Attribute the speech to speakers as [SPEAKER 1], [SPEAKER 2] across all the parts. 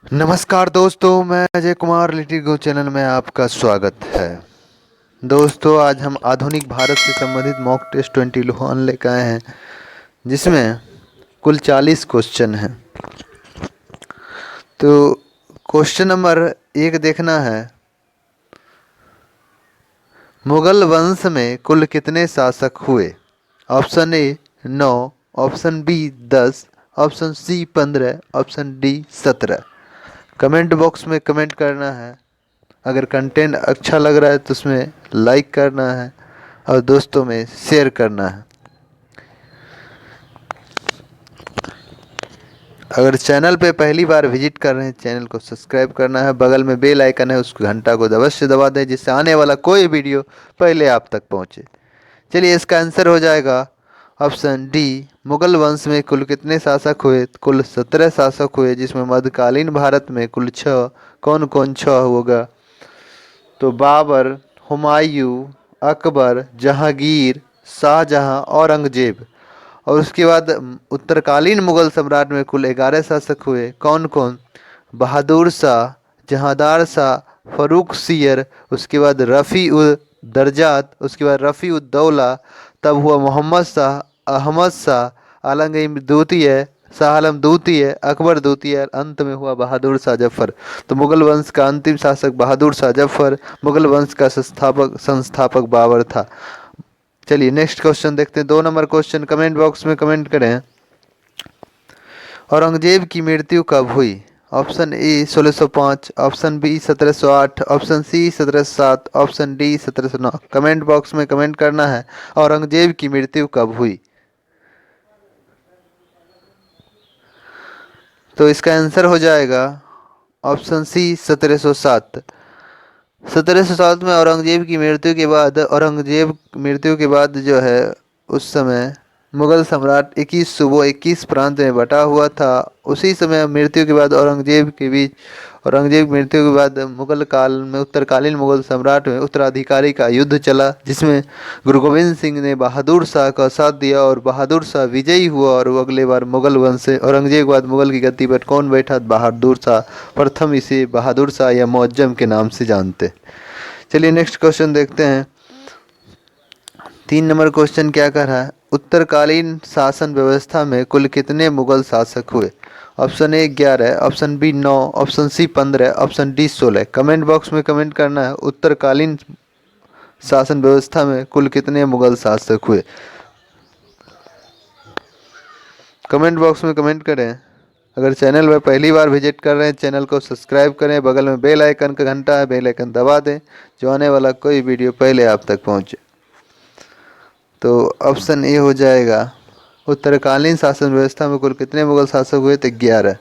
[SPEAKER 1] नमस्कार दोस्तों, मैं अजय कुमार लिटिल गो चैनल में आपका स्वागत है। दोस्तों, आज हम आधुनिक भारत से संबंधित मॉक टेस्ट 21 लेकर आए हैं, जिसमें कुल 40 क्वेश्चन हैं। तो क्वेश्चन नंबर 1 देखना है। मुगल वंश में कुल कितने शासक हुए? Option A 9, option B 10, option C 15, option D 17। Comment box में कमेंट करना है। अगर कंटेंट अच्छा लग रहा है तो उसमें लाइक करना है और दोस्तों में शेयर करना है। अगर चैनल पे पहली बार विजिट कर रहे हैं, चैनल को सब्सक्राइब करना है। बगल में बेल आइकन है, उस घंटा को अवश्य दबा दें, जिससे आने वाला कोई वीडियो पहले आप तक पहुंचे। चलिए, इसका आंसर हो जाएगा ऑप्शन डी। मुगल वंश में कुल कितने शासक हुए? कुल 17 शासक हुए, जिसमें मध्यकालीन भारत में कुल 6। कौन कौन 6 होगा? तो बाबर, हुमायूं, अकबर, जहांगीर, शाहजहां, औरंगजेब। और उसके बाद उत्तरकालीन मुगल सम्राट में कुल 11 शासक हुए। कौन कौन? बहादुर शाह, जहांदार शाह, फर्रुख सियर, उसके बाद रफ़ी उद दरजात, उसके बाद रफ़ी उद दौला, तब हुआ मोहम्मद शाह, अहमद शाह, आलमगीर द्वितीय, शाह आलम द्वितीय, अकबर द्वितीय, और अंत में हुआ बहादुर शाह जफर। तो मुगल वंश का अंतिम शासक बहादुर शाह जफर, मुगल वंश का संस्थापक बाबर था। चलिए नेक्स्ट क्वेश्चन देखते हैं। 2 नंबर क्वेश्चन, कमेंट बॉक्स में कमेंट करें। औरंगजेब की मृत्यु कब हुई? Option A 1605, option B 1708, option C 1707, option D 1709। Comment box में कमेंट करना है। औरंगजेब की मृत्यु कब हुई? तो इसका आंसर हो जाएगा ऑप्शन सी 1707। 1707 में औरंगजेब की मृत्यु के बाद जो है, उस समय मुगल सम्राट 21 सूबों 21 प्रांत में बटा हुआ था। उसी समय मृत्यु के बाद औरंगजेब की मृत्यु के बाद मुगल काल में उत्तरकालीन मुगल सम्राट में उत्तराधिकारी का युद्ध चला, जिसमें गुरु गोविंद सिंह ने बहादुर शाह का साथ दिया और बहादुर शाह विजयी हुआ। और वो अगले बार मुगल वंश से औरंगजेब के बाद मुगल की गद्दी पर कौन बैठा? बहादुर शाह प्रथम। इसे बहादुर शाह या मुअज्जम के नाम से जानते। चलिए नेक्स्ट क्वेश्चन देखते हैं। 3 नंबर क्वेश्चन क्या कर रहा है? उत्तरकालीन शासन व्यवस्था में कुल कितने मुगल शासक हुए? Option A 11, option B 9, option C 15, option D 16। Comment box में कमेंट करना है। उत्तरकालीन शासन व्यवस्था में कुल कितने मुगल शासक हुए? कमेंट बॉक्स में कमेंट करें। अगर चैनल पर पहली बार विजिट कर रहे हैं, चैनल को सब्सक्राइब करें। बगल में बेल आइकन का घंटा है, बेल आइकन दबा दें, जो आने वाला कोई वीडियो पहले आप तक पहुंचे। तो ऑप्शन ए हो जाएगा। उत्तरकालीन शासन व्यवस्था में कुल कितने मुगल शासक हुए? तो 11।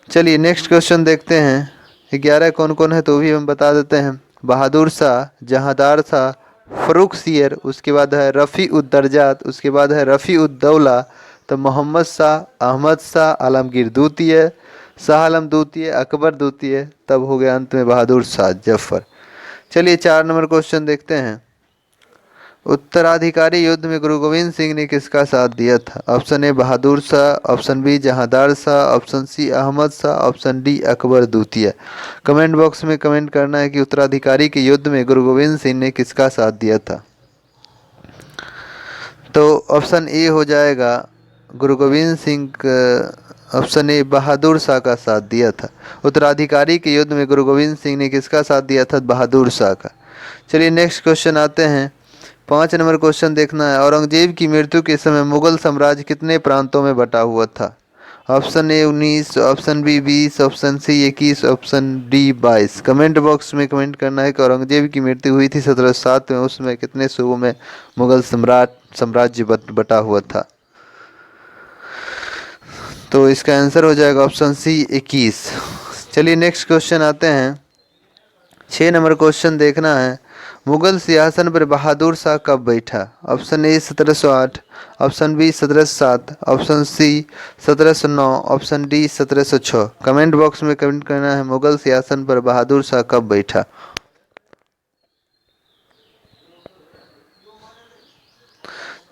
[SPEAKER 1] चलिए नेक्स्ट क्वेश्चन देखते हैं। 11 कौन कौन है तो भी हम बता देते हैं। बहादुर शाह, जहांदार शाह, फर्रुख सियर, उसके बाद है रफ़ी उद दरजात, उसके बाद है रफ़ी उद दौला, तो मोहम्मद शाह, अहमद शाह, आलमगीर द्वितीय, शाह आलम द्वितीय, अकबर द्वितीय, तब हो गया अंत में बहादुर शाह जफर। चलिए 4 नंबर क्वेश्चन देखते हैं। उत्तराधिकारी युद्ध में गुरु गोविंद सिंह ने किसका साथ दिया था? Option A Bahadur Shah, option B Jahandar Shah, option C Ahmad Shah, option D Akbar द्वितीय। कमेंट बॉक्स में कमेंट करना है कि उत्तराधिकारी के युद्ध में गुरु गोविंद सिंह ने किसका साथ दिया था। तो ऑप्शन ए हो जाएगा गुरु गोविंद सिंह ऑप्शन ए बहादुर शाह का साथ दिया था। उत्तराधिकारी के युद्ध में गुरु गोविंद सिंह ने किसका साथ दिया था? बहादुर शाह का। चलिए नेक्स्ट क्वेश्चन आते हैं। 5 नंबर क्वेश्चन देखना है। औरंगजेब की मृत्यु के समय मुगल साम्राज्य कितने प्रांतों में बटा हुआ था? Option A 19, option B 20, option C 21, option D 22। Comment box में कमेंट करना है कि औरंगजेब की मृत्यु हुई थी 1707 में, उसमें कितने सूबों में मुगल साम्राज्य बटा हुआ था। तो इसका आंसर हो जाएगा ऑप्शन सी 21। चलिए नेक्स्ट क्वेश्चन आते हैं। 6 नंबर क्वेश्चन देखना है। मुगल सिंहासन पर बहादुर शाह कब बैठा? Option A 1708, option B 1707, option C 1709, option D 1706। Comment box में कमेंट करना है। मुगल सिंहासन पर बहादुर शाह कब बैठा?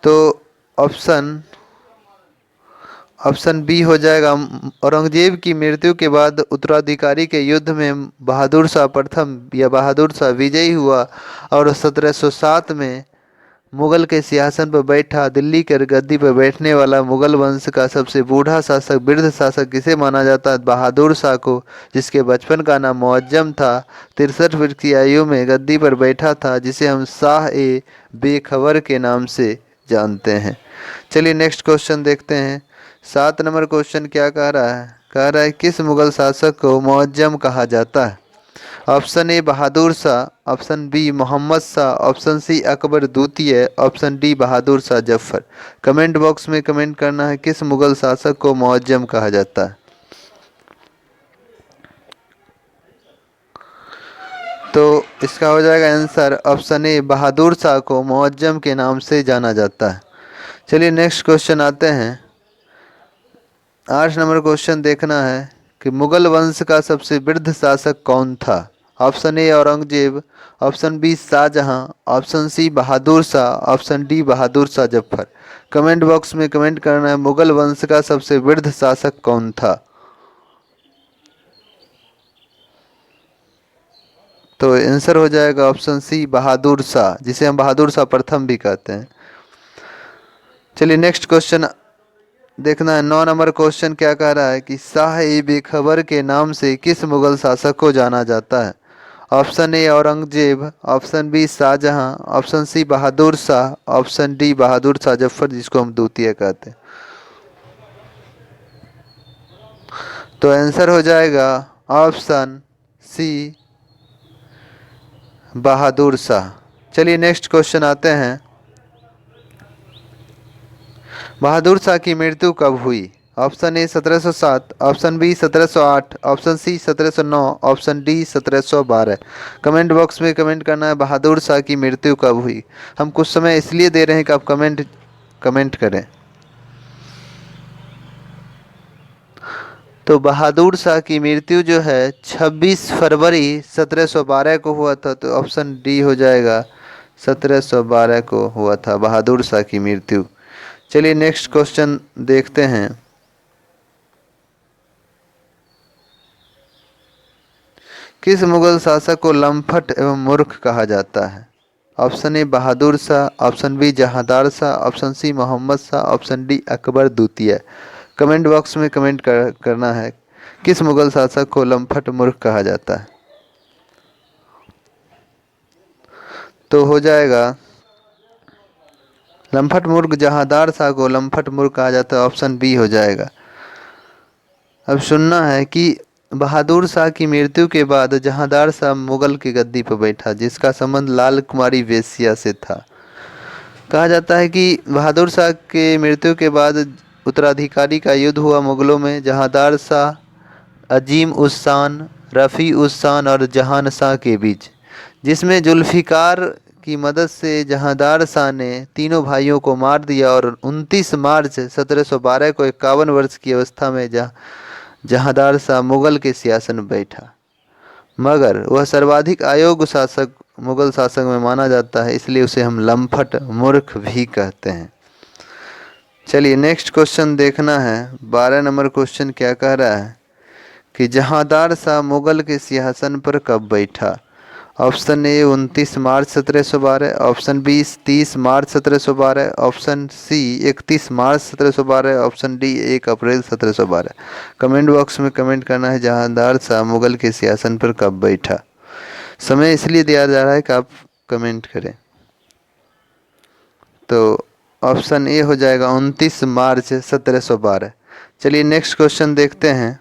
[SPEAKER 1] तो ऑप्शन ऑप्शन बी हो जाएगा। औरंगजेब की मृत्यु के बाद उत्तराधिकारी के युद्ध में बहादुर शाह प्रथम या बहादुर शाह विजयी हुआ और 1707 में मुगल के सिंहासन पर बैठा। दिल्ली के गद्दी पर बैठने वाला मुगल वंश का सबसे बूढ़ा शासक, वृद्ध शासक किसे माना जाता है? बहादुर शाह को, जिसके बचपन का नाम मुअज्जम था। 63 वर्ष की आयु में गद्दी पर बैठा था, जिसे हम शाह ए बेखबर के नाम से जानते हैं। चलिए नेक्स्ट क्वेश्चन देखते हैं। 7 नंबर क्वेश्चन क्या कह रहा है? कह रहा है किस मुगल शासक को मुअज्जम कहा जाता है? Option A Bahadur Shah, option B Mohammad Shah, option C Akbar द्वितीय, option D Bahadur Shah Zafar. Comment box में कमेंट करना है किस मुगल शासक को मुअज्जम कहा जाता है। तो इसका हो जाएगा answer option A Bahadur Shah को मुअज्जम के नाम से जाना जाता है। चलिए नेक्स्ट क्वेश्चन आते हैं। 8 नंबर क्वेश्चन देखना है कि मुगल वंश का सबसे वृद्ध शासक कौन था? Option A Aurangzeb, option B Shahjahan, option C Bahadur Shah, option D Bahadur Shah Zafar. Comment box में कमेंट करना है मुगल वंश का सबसे वृद्ध शासक कौन था। तो आंसर हो जाएगा ऑप्शन सी बहादुर शाह, जिसे हम बहादुर शाह प्रथम भी कहते हैं। चलिए नेक्स्ट क्वेश्चन देखना है। 9 नंबर क्वेश्चन क्या कह रहा है कि शाह ए बेखबर के नाम से किस मुगल शासक को जाना जाता है? Option A Aurangzeb, option B Shahjahan, option C Bahadur Shah, option D Bahadur Shah Zafar, जिसको हम द्वितीय कहते हैं। तो आंसर हो जाएगा ऑप्शन सी बहादुर शाह। चलिए नेक्स्ट क्वेश्चन आते हैं। बहादुर शाह की मृत्यु कब हुई? Option A 1707, option B 1708, option C 1709, option D 1712। Comment box में कमेंट करना है बहादुर शाह की मृत्यु कब हुई। हम कुछ समय इसलिए दे रहे हैं कि आप कमेंट करें। तो बहादुर शाह की मृत्यु जो है 26 फरवरी 1712 को हुआ था। तो ऑप्शन डी हो जाएगा, 1712 को हुआ था बहादुर शाह की मृत्यु। चलिए नेक्स्ट क्वेश्चन देखते हैं। किस मुगल शासक को लंपट एवं मूर्ख कहा जाता है? Option A Bahadur Shah, option B Jahandar Shah, option C Mohammad Shah, option D Akbar द्वितीय। कमेंट बॉक्स में कमेंट करना है किस मुगल शासक को लंपट मूर्ख कहा जाता है। तो हो जाएगा लंपट मूर्ख जहांदार शाह को लंपट मूर्ख कहा जाता है। ऑप्शन बी हो जाएगा। अब सुनना है कि बहादुर शाह की मृत्यु के बाद जहांदार शाह मुगल की गद्दी पर बैठा, जिसका संबंध लाल कुमारी वेश्या से था। कहा जाता है कि बहादुर शाह के मृत्यु के बाद उत्तराधिकारी का युद्ध हुआ मुगलों में। जहांदार शाह, अजीम उस शान, रफ़ी उस शान और जहान शाह के बीच, जिसमें जुल्फ़िकार की मदद से जहांदार शाह ने तीनों भाइयों को मार दिया और 29 मार्च 1712 को 51 वर्ष की अवस्था में जहांदार शाह मुगल के सिंहासन पर बैठा। मगर वह सर्वाधिक अयोग्य शासक मुगल शासक में माना जाता है, इसलिए उसे हम लंपट मूर्ख भी कहते हैं। चलिए नेक्स्ट क्वेश्चन देखना है। 12 नंबर क्वेश्चन क्या कह रहा है कि जहांदार शाह मुगल के सिंहासन पर कब बैठा? Option A 29 March 1712, option B 30 March 1712, option C 31 March 1712, option D 1 April 1712। Comment box में कमेंट करना है जहांदार शाह मुगल के सिंहासन पर कब बैठा। समय इसलिए दिया जा रहा है कि आप कमेंट करें। तो ऑप्शन ए हो जाएगा 29 मार्च 1712। चलिए नेक्स्ट क्वेश्चन देखते हैं।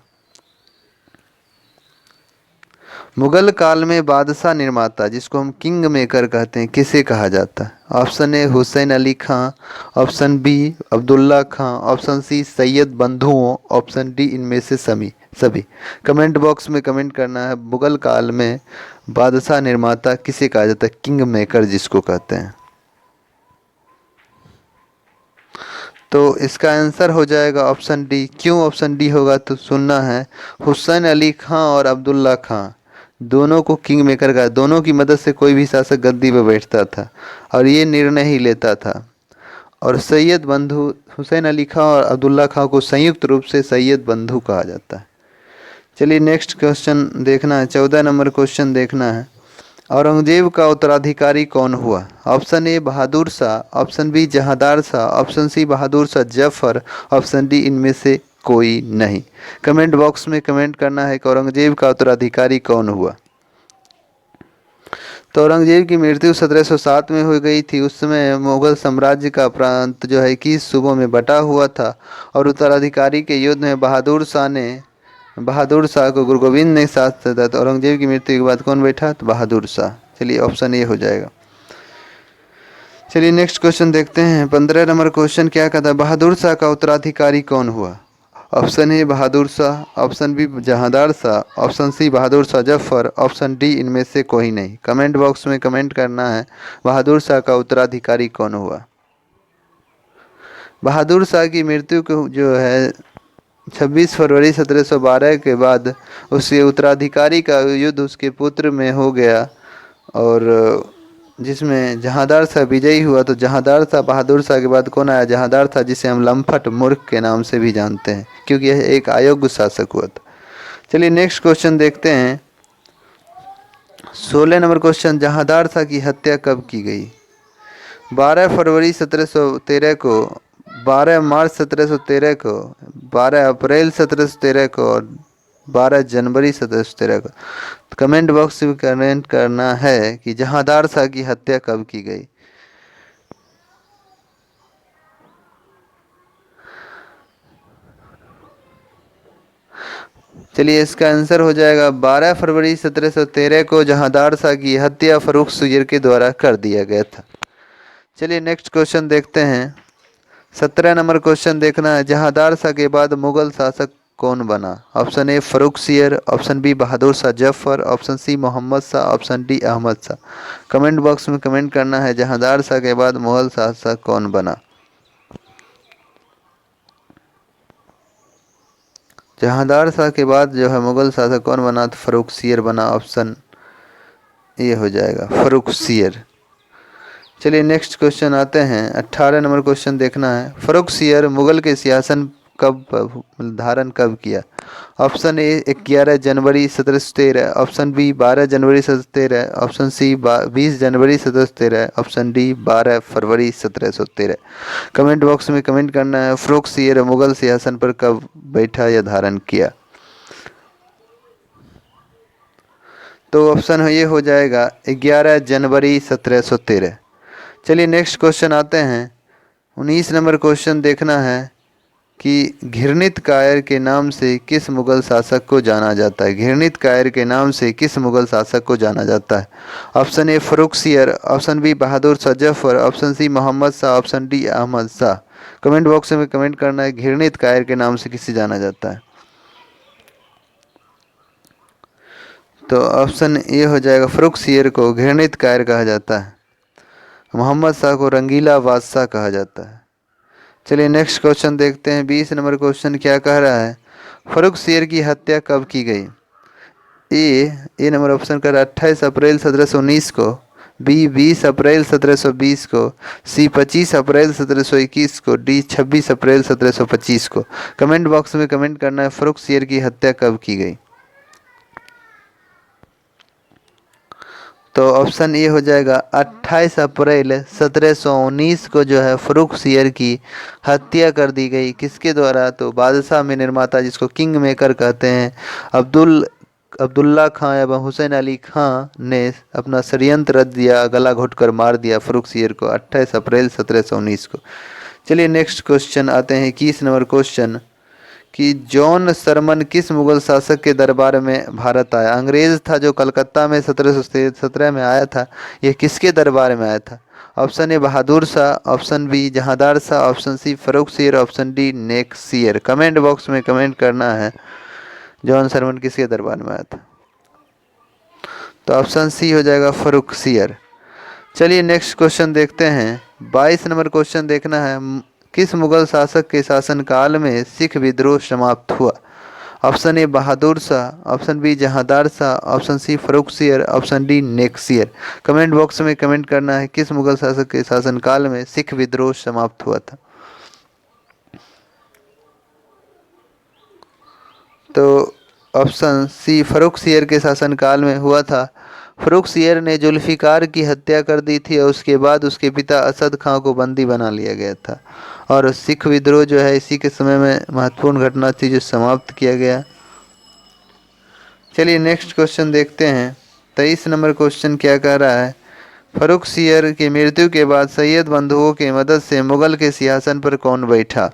[SPEAKER 1] मुगल काल में बादशाह निर्माता, जिसको हम किंग मेकर कहते हैं, किसे कहा जाता है? Option A Hussain Ali Khan, option B Abdullah Khan, option C Syed बंधुओं, ऑप्शन डी इनमें से सभी। कमेंट बॉक्स में कमेंट करना है मुगल काल में बादशाह निर्माता किसे कहा जाता है? किंग मेकर जिसको कहते हैं। तो इसका आंसर हो जाएगा ऑप्शन डी। क्यों ऑप्शन डी होगा? तो सुनना है। हुसैन अली खां और अब्दुल्ला खां दोनों को किंग मेकर का, दोनों की मदद से कोई भी शासक गद्दी पर बैठता था और ये निर्णय ही लेता था। और सैयद बंधु हुसैन अली खां और अब्दुल्ला खां को संयुक्त रूप से सैयद बंधु कहा जाता है। चलिए नेक्स्ट क्वेश्चन देखना है, 14 नंबर क्वेश्चन देखना है। औरंगजेब का उत्तराधिकारी कौन हुआ? Option A Bahadur Shah, option B Jahandar Shah, option C Bahadur Shah Zafar, option D इनमें से कोई नहीं। कमेंट बॉक्स में कमेंट करना है कि औरंगजेब का उत्तराधिकारी कौन हुआ। तो औरंगजेब की मृत्यु 1707 में हो गई थी। उस समय मुगल साम्राज्य का प्रांत जो है 21 सूबों में बटा हुआ था और उत्तराधिकारी के युद्ध में बहादुर शाह को गुरु गोविंद ने साथ दिया। तो औरंगजेब की मृत्यु के बाद कौन बैठा? तो बहादुर शाह। चलिए ऑप्शन ए हो जाएगा। चलिए नेक्स्ट क्वेश्चन देखते हैं। 15 नंबर क्वेश्चन क्या कहता है? बहादुर शाह का उत्तराधिकारी कौन हुआ? Option A Bahadur Shah, option B Jahandar Shah, option C Bahadur Shah Zafar, option D इनमें से कोई नहीं। कमेंट बॉक्स में कमेंट करना है बहादुर शाह का उत्तराधिकारी कौन हुआ। बहादुर शाह की मृत्यु को जो है 26 फरवरी 1712 के बाद उसके उत्तराधिकारी का युद्ध उसके पुत्र में हो गया और जिसमें जहांदार शाह विजयी हुआ। तो जहांदार शाह बहादुर शाह के बाद कौन आया? जहांदार था, जिसे हम लंपट मूर्ख के नाम से भी जानते हैं क्योंकि यह एक अयोग्य शासक हुआ था। चलिए नेक्स्ट क्वेश्चन देखते हैं। 16 नंबर क्वेश्चन, जहांदार शाह की हत्या कब की गई? 12 फरवरी 1713 को, 12 मार्च 1713 को, 12 अप्रैल 1713 को और 12 जनवरी 1713 को। कमेंट बॉक्स में कमेंट करना है कि जहांदार शाह की हत्या कब की गई। चलिए इसका आंसर हो जाएगा 12 फरवरी 1713 को जहांदार शाह की हत्या फर्रुख सुजर के द्वारा कर दिया गया था। चलिए नेक्स्ट क्वेश्चन देखते हैं। 17 नंबर क्वेश्चन देखना है। जहांदार शाह के बाद मुगल शासक कौन बना? Option A Farrukh Siyar, option B Bahadur Shah Zafar, option C Mohammad Shah, option D Ahmad Shah. Comment box में कमेंट करना है जहांदार शाह के बाद मुगल शासक कौन बना। जहांदार शाह के बाद जो है मुगल शासक कौन बना? तो फर्रुख सियर बना। ऑप्शन ये हो जाएगा फर्रुख सियर। चलिए नेक्स्ट क्वेश्चन आते हैं। 18 नंबर क्वेश्चन देखना है। फर्रुख सियर मुगल के सिंहासन कब धारण कब किया? ऑप्शन ए 11 जनवरी 1713, ऑप्शन बी 12 जनवरी 1713, ऑप्शन सी 20 जनवरी 1713, ऑप्शन डी 12 फरवरी 1713। कमेंट बॉक्स में कमेंट करना है फर्रुख सियर मुगल सिंहासन पर कब बैठा या धारण किया। तो ऑप्शन ये हो जाएगा 11 जनवरी 1713। चलिए नेक्स्ट क्वेश्चन आते हैं। 19 नंबर क्वेश्चन देखना है कि घृणित कायर के नाम से किस मुगल शासक को जाना जाता है? घृणित कायर के नाम से किस मुगल शासक को जाना जाता है? Option A Farrukh Siyar, option B Bahadur Shah Zafar, option C Mohammad Shah, option D Ahmad Shah. Comment box में कमेंट करना है घृणित कायर के नाम से किसे जाना जाता है। तो ऑप्शन ए हो जाएगा फर्रुख सियर को घृणित कायर कहा जाता है, मोहम्मद शाह को रंगीला बादशाह कहा जाता है। चलिए नेक्स्ट क्वेश्चन देखते हैं। 20 नंबर क्वेश्चन क्या कह रहा है? फर्रुख सियर की हत्या कब की गई? ए नंबर ऑप्शन कर 28 अप्रैल 1719 को, बी 20 अप्रैल 1720 को, सी 25 अप्रैल 1721 को, डी 26 अप्रैल 1725 को। कमेंट बॉक्स में कमेंट करना है फर्रुख सियर की हत्या कब की गई। तो ऑप्शन ए हो जाएगा 28 अप्रैल 1719 को जो है फर्रुख सियर की हत्या कर दी गई। किसके द्वारा? तो बादशाह में निर्माता जिसको किंग मेकर कहते हैं अब्दुल्ला खां एवं हुसैन अली खां ने अपना षड्यंत्र रच दिया, गला घोटकर मार दिया फर्रुख सियर को 28 अप्रैल 1719 को। चलिए नेक्स्ट क्वेश्चन आते हैं। 21 नंबर क्वेश्चन कि जॉन सरमन किस मुगल शासक के दरबार में भारत आया? अंग्रेज था जो कलकत्ता में 1717 में आया था। यह किसके दरबार में आया था? Option A Bahadur Shah, option B Jahandar Shah, option C Farrukh Siyar, option D Nek Siyar. Comment box में कमेंट करना है जॉन सरमन किसके दरबार में आया था। तो ऑप्शन सी हो जाएगा फर्रुख सियर। चलिए नेक्स्ट क्वेश्चन देखते हैं। 22 नंबर क्वेश्चन देखना है। किस मुगल शासक के शासनकाल में सिख विद्रोह समाप्त हुआ? Option A Bahadur Shah, option B Jahandar Shah, option C Farrukhsiyar, option D Nikusiyar. Comment box में कमेंट करना है किस मुगल शासक के शासनकाल में सिख विद्रोह समाप्त हुआ था। तो ऑप्शन सी फर्रुखसियर के शासनकाल में हुआ था। फर्रुखसियर ने जुल्फिकार की हत्या कर दी थी और उसके बाद उसके पिता असद खां को बंदी बना लिया गया था और सिख विद्रोह जो है इसी के समय में महत्वपूर्ण घटना थी जो समाप्त किया गया। चलिए नेक्स्ट क्वेश्चन देखते हैं। 23 नंबर क्वेश्चन क्या कह रहा है, फर्रुखसियर की मृत्यु के बाद सैयद बंधुओं की मदद से मुगल के सिंहासन पर कौन बैठा।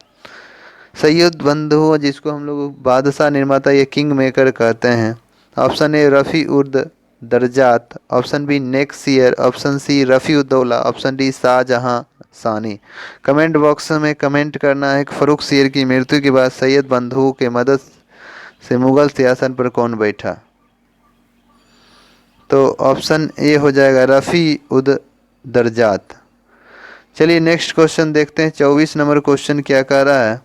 [SPEAKER 1] सैयद बंधुओं जिसको हम लोग बादशाह निर्माता या किंग मेकर कहते हैं। Option A Rafi ud Darajat, option B Nikusiyar, option C Rafi Uddaula, option D Shahjahan Sani. Comment box में कमेंट करना है कि फर्रुखसियर की मृत्यु के बाद सैयद बंधुओं के मदद से मुगल सिंहासन पर कौन बैठा। तो ऑप्शन ए हो जाएगा रफ़ी उद दरजात। चलिए नेक्स्ट क्वेश्चन देखते हैं। 24 नंबर क्वेश्चन क्या कह रहा है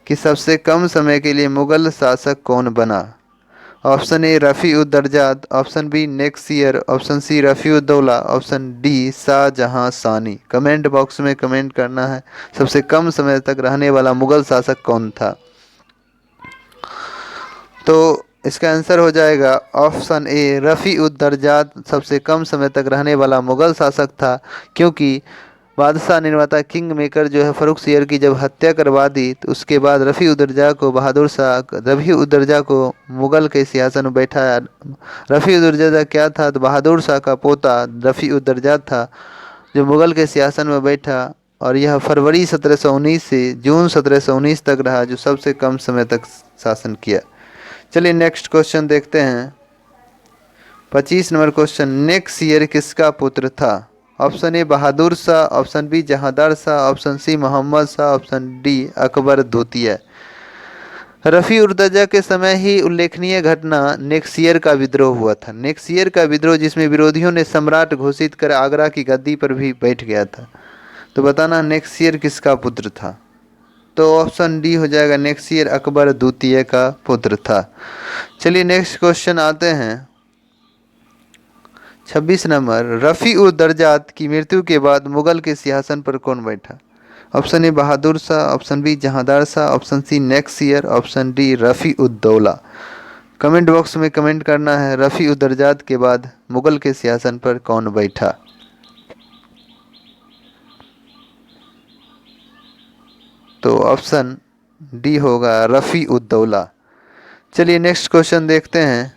[SPEAKER 1] कि सबसे कम समय के लिए मुगल शासक कौन बना। Option A Rafi ud Darajat, option B Nikusiyar, option C Rafi Uddaula, option D Shahjahan Sani. Comment box में कमेंट करना है सबसे कम समय तक रहने वाला मुगल शासक कौन था। तो इसका आंसर हो जाएगा ऑप्शन ए रफ़ी उद दरजात सबसे कम समय तक रहने वाला मुगल शासक था, क्योंकि बादशाह निर्माता किंग मेकर जो है फर्रुखसियर की जब हत्या करवा दी तो उसके बाद रफ़ी उद दरजा को मुगल के सिंहासन में बैठाया। रफ़ी उद दरजा क्या था, तो बहादुर शाह का पोता रफ़ी उद दरजा था जो मुगल के सिंहासन में बैठा और यह फरवरी 1719 से जून 1719 तक रहा, जो सबसे कम समय तक शासन किया। चलिए नेक्स्ट क्वेश्चन देखते हैं। 25 नंबर क्वेश्चन, नेक्सियर किसका पुत्र था। Option A Bahadur Shah, option B Jahandar Shah, option C Mohammad Shah, option D Akbar द्वितीय। रफ़ी उद दरजा के समय ही उल्लेखनीय घटना नेक्सियर का विद्रोह हुआ था। नेक्सियर का विद्रोह जिसमें विरोधियों ने सम्राट घोषित कर आगरा की गद्दी पर भी बैठ गया था। तो बताना नेक्सियर किसका पुत्र था। तो ऑप्शन डी हो जाएगा नेक्सियर अकबर द्वितीय का पुत्र था। चलिए नेक्स्ट क्वेश्चन आते हैं। 26 नंबर, रफ़ी उद दरजात की मृत्यु के बाद मुगल के सिंहासन पर कौन बैठा। Option A Bahadur Shah, option B Jahandar Shah, option C Nikusiyar, option D Rafi Uddaula. Comment box में कमेंट करना है रफ़ी उद दरजात के बाद मुगल के सिंहासन पर कौन बैठा। तो ऑप्शन डी होगा रफ़ी उद्दौला। चलिए नेक्स्ट क्वेश्चन देखते हैं।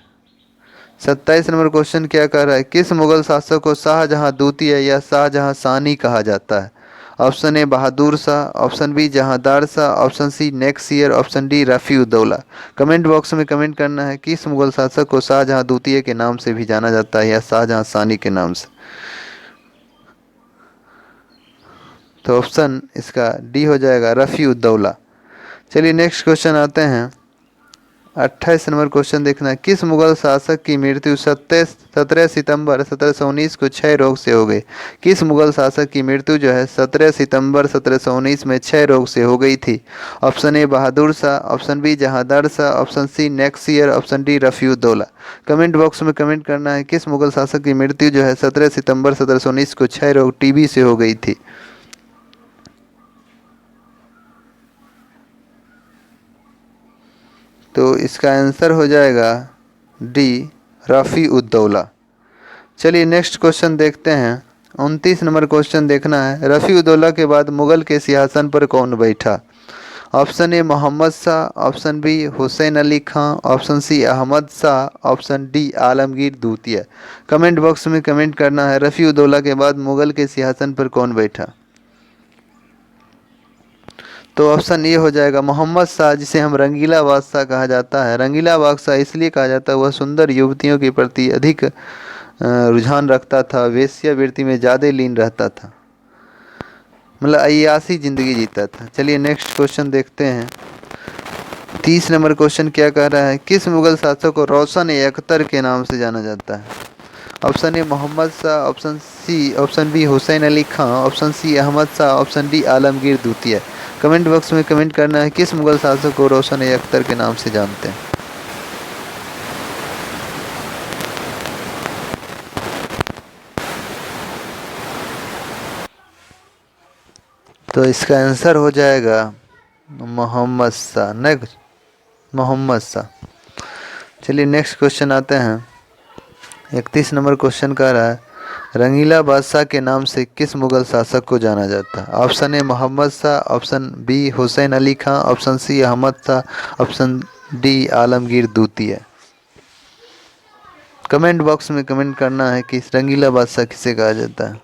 [SPEAKER 1] 27 नंबर क्वेश्चन क्या कह रहा है, किस मुगल शासक को शाहजहां द्वितीय या शाहजहां सानी कहा जाता है। Option A Bahadur Shah, option B Jahandar Shah, option C Nikusiyar, option D Rafi Uddaula. Comment box में कमेंट करना है किस मुगल शासक को शाहजहां द्वितीय के नाम से भी जाना जाता है या शाहजहां सानी के नाम से। तो ऑप्शन इसका डी हो जाएगा रफ़ी उद्दौला। चलिए नेक्स्ट क्वेश्चन आते हैं। 28 नंबर क्वेश्चन देखना है, किस मुगल शासक की मृत्यु 17 सितंबर 1719 को क्षय रोग से हो गई। किस मुगल शासक की मृत्यु जो है 17 सितंबर 1719 में क्षय रोग से हो गई थी। Option A Bahadur Shah, option B Jahandar Shah, option C Nikusiyar, option D Rafi Uddaula. Comment box में कमेंट करना है किस मुगल शासक की मृत्यु जो है 17 सितंबर 1719 को क्षय रोग टीबी से हो गई थी। तो इसका आंसर हो जाएगा डी रफ़ी उद्दौला। चलिए नेक्स्ट क्वेश्चन देखते हैं। 29 नंबर क्वेश्चन देखना है, रफ़ी उद्दौला के बाद मुगल के सिंहासन पर कौन बैठा। Option A Mohammad Shah, option B Hussain Ali Khan, option C Ahmad Shah, option D Alamgir द्वितीय। कमेंट बॉक्स में कमेंट करना है रफ़ी उद्दौला के बाद मुगल के सिंहासन पर कौन बैठा। तो ऑप्शन ये हो जाएगा मोहम्मद शाह, जिसे हम रंगीला बादशाह कहा जाता है। रंगीला बादशाह इसलिए कहा जाता है वह सुंदर युवतियों के प्रति अधिक रुझान रखता था, वेश्यावृत्ति में ज़्यादा लीन रहता था, मतलब अय्यासी ज़िंदगी जीता था। चलिए नेक्स्ट क्वेश्चन देखते हैं। 30 नंबर क्वेश्चन क्या कह रहा है, किस मुगल शासक को रोशन ए अख्तर के नाम से जाना जाता है। Option A Mohammad Shah, option B Hussain Ali Khan, option C Ahmad Shah, option D Alamgir द्वितीय। कमेंट बॉक्स में कमेंट करना है किस मुगल शासक को रोशन ए अख्तर के नाम से जानते हैं। तो इसका आंसर हो जाएगा मोहम्मद शाह। नेक्स्ट मोहम्मद शाह। चलिए नेक्स्ट क्वेश्चन आते हैं। 31 नंबर क्वेश्चन कह रहा है रंगीला बादशाह के नाम से किस मुगल शासक को जाना जाता है। Option A Mohammad Shah, option B Hussain Ali Khan, option C Ahmad Shah, option D Alamgir द्वितीय। कमेंट बॉक्स में कमेंट करना है कि रंगीला बादशाह किसे कहा जाता है।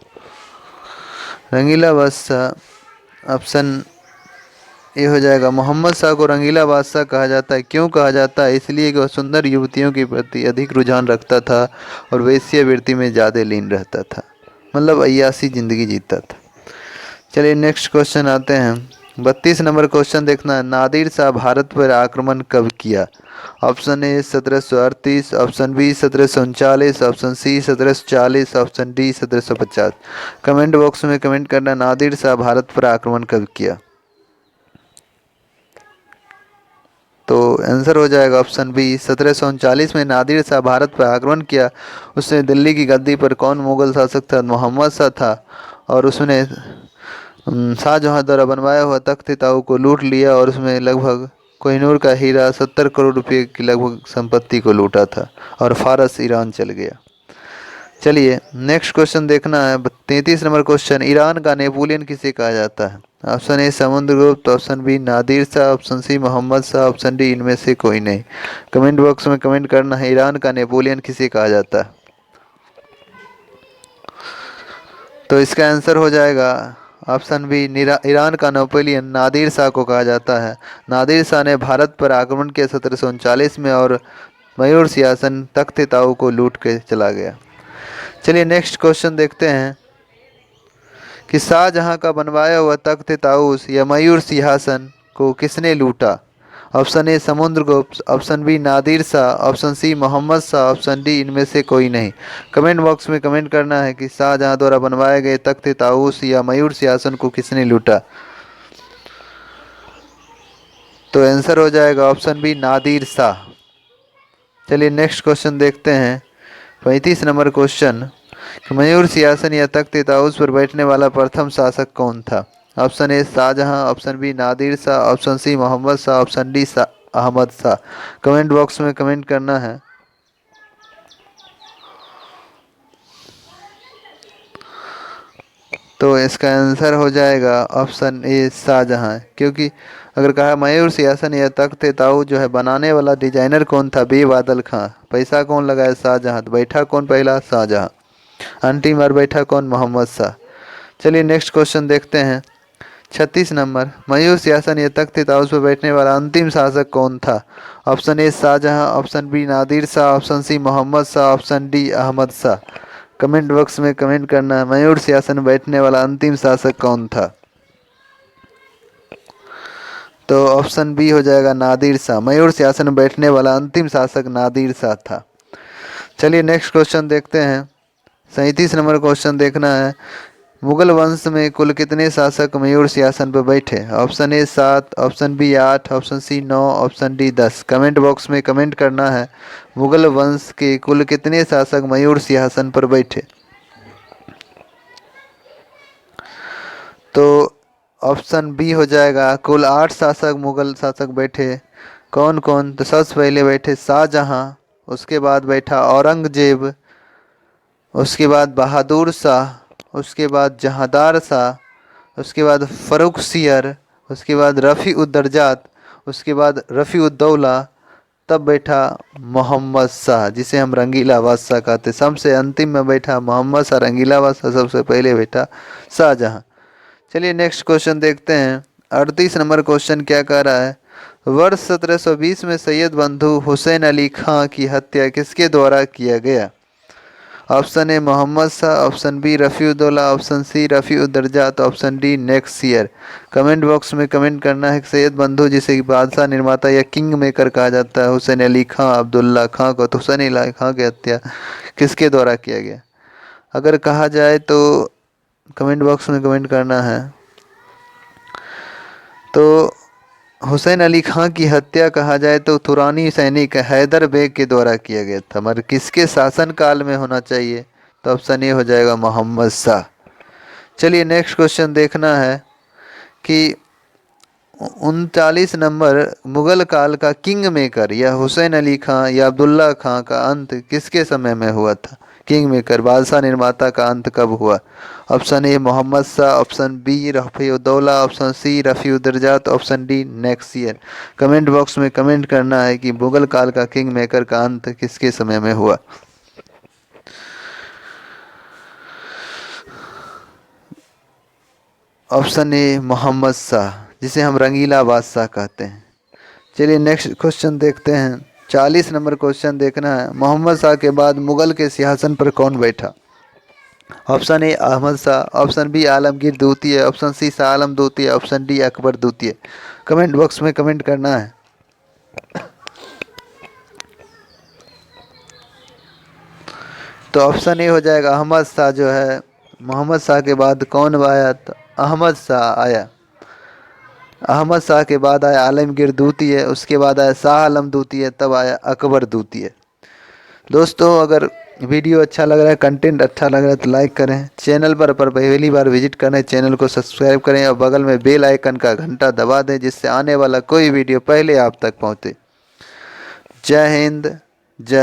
[SPEAKER 1] रंगीला बादशाह ऑप्शन ये हो जाएगा। मोहम्मद शाह को रंगीला बादशाह कहा जाता है। क्यों कहा जाता है? इसलिए कि वह सुंदर युवतियों के प्रति अधिक रुझान रखता था और वेश्यावृत्ति में ज़्यादा लीन रहता था, मतलब अय्यासी ज़िंदगी जीता था। चलिए नेक्स्ट क्वेश्चन आते हैं। 32 नंबर क्वेश्चन देखना है। नादिर शाह भारत पर आक्रमण कब किया। Option A 1738, option B 1739, option C 1740, option D 1750। Comment box में कमेंट करना नादिर शाह भारत पर आक्रमण कब किया। तो आंसर हो जाएगा ऑप्शन बी 1739 में नादिर शाह भारत पर आक्रमण किया। उसने दिल्ली की गद्दी पर कौन मुगल शासक था? मोहम्मद शाह था। और उसने शाहजहाँ द्वारा बनवाया हुआ तख्त ताऊ को लूट लिया और उसमें लगभग कोहिनूर का हीरा 70 करोड़ रुपए की लगभग संपत्ति को लूटा था और फारस ईरान चल गया। चलिए नेक्स्ट क्वेश्चन देखना है। 33 नंबर क्वेश्चन। ईरान का नेपोलियन किसे कहा जाता है। Option A Samudragupta, option B Nadir Shah, option C Mohammad Shah, option D इनमें से कोई नहीं। कमेंट बॉक्स में कमेंट करना है ईरान का नेपोलियन किसे कहा जाता है। तो इसका आंसर हो जाएगा ऑप्शन बी ईरान का नेपोलियन नादिर शाह को कहा जाता है। नादिर शाह ने भारत पर आक्रमण किया 1739 में और मयूर सिंहासन तख्त ताऊ को लूट के चला गया। चलिए नेक्स्ट क्वेश्चन देखते हैं कि शाहजहां का बनवाया हुआ तख्त ताऊस या मयूर सिंहासन को किसने लूटा। Option A Samudragupta, option B Nadir Shah, option C Mohammad Shah, option D इनमें से कोई नहीं। कमेंट बॉक्स में कमेंट करना है कि शाहजहां द्वारा बनवाए गए तख्त ताऊस या मयूर सिंहासन को किसने लूटा। तो आंसर हो जाएगा ऑप्शन बी नादिर शाह। चलिए नेक्स्ट क्वेश्चन देखते हैं। 35 नंबर क्वेश्चन। मयूर सिंहासन या तख्त ताऊस पर बैठने वाला प्रथम शासक कौन था। Option A Shahjahan, option B Nadir Shah, option C Mohammad Shah, option D Ahmad Shah. Comment box में कमेंट करना है। तो इसका आंसर हो जाएगा ऑप्शन ए शाहजहां। क्योंकि अगर कहा मयूर सिंहासन या तख्त ताऊ जो है बनाने वाला डिजाइनर कौन था? बेबादल खां। पैसा कौन लगाया? शाहजहां। तो बैठा कौन पहला? शाहजहां। अंतिम बार बैठा कौन? मोहम्मद शाह। चलिए नेक्स्ट क्वेश्चन देखते हैं। 36 नंबर। मयूर सिंहासन या तख्त ताऊस पर बैठने वाला अंतिम शासक कौन था। Option A Shahjahan, option B Nadir Shah, option C Mohammad Shah, option D Ahmad Shah. Comment box में कमेंट करना है मयूर सिंहासन बैठने वाला अंतिम शासक कौन था। तो ऑप्शन बी हो जाएगा नादिर शाह। मयूर सिंहासन बैठने वाला अंतिम शासक नादिर शाह था। चलिए नेक्स्ट क्वेश्चन देखते हैं। 37 नंबर क्वेश्चन देखना है। मुगल वंश में कुल कितने शासक मयूर सिंहासन पर बैठे। Option A 7, option B 8, option C 9, option D 10। Comment box में कमेंट करना है मुगल वंश के कुल कितने शासक मयूर सिंहासन पर बैठे। तो ऑप्शन बी हो जाएगा कुल 8 शासक मुगल शासक बैठे। कौन कौन? तो सबसे पहले बैठे शाहजहां, उसके बाद बैठा औरंगजेब, उसके बाद बहादुर शाह, उसके बाद जहांदार शाह, उसके बाद फ़र्रुखसियर, उसके बाद रफ़ी-उद-दरजात, उसके बाद रफ़ी-उद-दौला, तब बैठा मोहम्मद शाह जिसे हम रंगीला बादशाह कहते। सबसे अंतिम में बैठा मोहम्मद शाह रंगीला बादशाह, सबसे पहले बैठा शाहजहां। चलिए नेक्स्ट क्वेश्चन देखते हैं। 38 नंबर क्वेश्चन क्या कह रहा है। वर्ष 1720 में सैयद बंधु हुसैन अली खां की हत्या किसके द्वारा किया गया। Option A Mohammad Shah, option B Rafiuddaula, option C Rafiuddarjat, option D next year. Comment box में कमेंट करना है सैयद बंधु जिसे बादशाह निर्माता या किंग मेकर कहा जाता है हुसैन अली खां अब्दुल्ला खां को, तो हुसैन अली खां की हत्या किसके द्वारा किया गया। अगर कहा जाए तो कमेंट बॉक्स में कमेंट करना है तो हुसैन अली खां की हत्या कहा जाए तो तुरानी सैनिक हैदर बेग के द्वारा किया गया था, मगर किसके शासन काल में होना चाहिए? तो ऑप्शन ए हो जाएगा मोहम्मद शाह। चलिए नेक्स्ट क्वेश्चन देखना है कि 39 नंबर मुगल काल का किंग मेकर या हुसैन अली खां या अब्दुल्ला खां का अंत किसके समय में हुआ था? किंग मेकर बादशाह निर्माता का अंत कब हुआ? Option A Mohammad Shah, option B Rafiuddaula, option C Rafiuddarjat, option D next year. Comment box में कमेंट करना है कि मुगल काल का किंग मेकर का अंत किसके समय में हुआ। ऑप्शन ए मोहम्मद शाह, जिसे हम रंगीला बादशाह कहते हैं। चलिए नेक्स्ट क्वेश्चन देखते हैं। 40 नंबर क्वेश्चन देखना है, मोहम्मद शाह के बाद मुगल के सिंहासन पर कौन बैठा? Option A Ahmad Shah, option B Alamgir द्वितीय, ऑप्शन सी शाह आलम द्वितीय, ऑप्शन डी अकबर द्वितीय। कमेंट बॉक्स में कमेंट करना है। तो ऑप्शन ए हो जाएगा अहमद शाह जो है, मोहम्मद शाह के बाद कौन आया? तो अहमद शाह आया। अहमद शाह के बाद आया आलमगीर द्वितीय, उसके बाद आया शाह आलम द्वितीय, तब आया अकबर द्वितीय। दोस्तों अगर वीडियो अच्छा लग रहा है, कंटेंट अच्छा लग रहा है तो लाइक करें। चैनल पर पहली बार विजिट करें, चैनल को सब्सक्राइब करें और बगल में बेल आइकन का घंटा दबा दें, जिससे आने वाला कोई वीडियो पहले आप तक पहुँचे। जय हिंद, जय